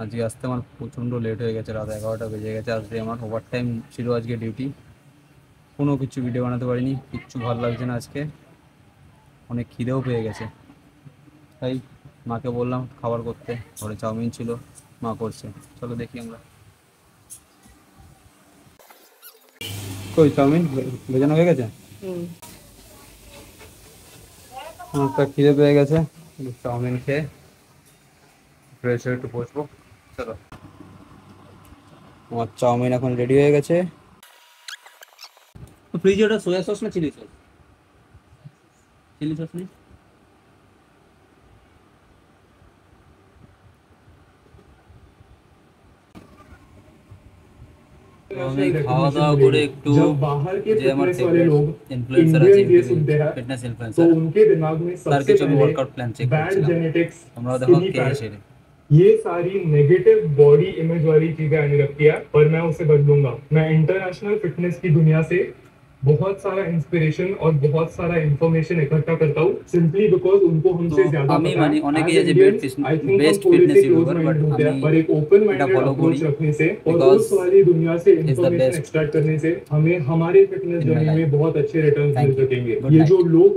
আজকে আসতে আমার প্রচণ্ড লেট হয়ে গেছে, রাত 11টা বেজে গেছে আসতে। আমার ওভার টাইম ছিল আজকে ডিউটি, কোনো কিছু ভিডিও বানাতে পারিনি, কিচ্ছু ভালো লাগছে না আজকে। অনেক খিদেও পেয়ে গেছে, তাই মাকে বললাম খাবার করতে। ঘরে চাউমিন ছিল, মা করছে, চলো দেখি আমরা। কই চাউমিন ভেজানো হয়ে গেছে? আমার তো খিদে পেয়ে গেছে, চাউমিন খেয়ে ফ্রেশ হয়ে একটু বসবো। চলো, আমার চাউমিন এখন রেডি হয়ে গেছে। তো ফ্রিজে ওটা সোয়া সস না চিলি সস? চিলি সস নেই? আমি খাওয়া দাওয়া করে একটু, जब बाहर के যে আমার फिटनेस वाले ফেভারিট लोग ইনফ্লুয়েন্সার আছে इंडियन ये ইউটিউবে, सुनते हैं ফিটনেস तो ইনফ্লুয়েন্সার, उनके दिमाग में তার सबसे কিছু আমি पहले ওয়ার্কআউট প্ল্যান চেক बैड করছিলাম। जेनेटिक्स, তোমরাও দেখো स्किनी কে फैट, সেরে। ये सारी नेगेटिव बॉडी इमेज वाली चीजें आने लगती है, पर मैं उसे बदलूंगा। मैं इंटरनेशनल फिटनेस की दुनिया से बहुत सारा इंस्पिरेशन और बहुत सारा इंफॉर्मेशन इकट्ठा करता हूँ, सिंपली बिकॉज उनको তো हमसे ज्यादा আমি पता है। মানে অনেকেই एज আছে इंडियंस आई थिंक हम বেস্ট थोड़े ফিটনেস से क्लोज ইউটিউবার, বাট माइंडेड होते আমি हैं, पर एक ओपन এটা माइंडेड ফলো করি अप्रोच रखने से और বিকজ उस वाली दुनिया से is the information best extract करने से हमें हमारे fitness in my journey life. में बहुत अच्छे रिटर्न्स थैंक मिल यू, सकेंगे। गुड ये जो नाइट। लोग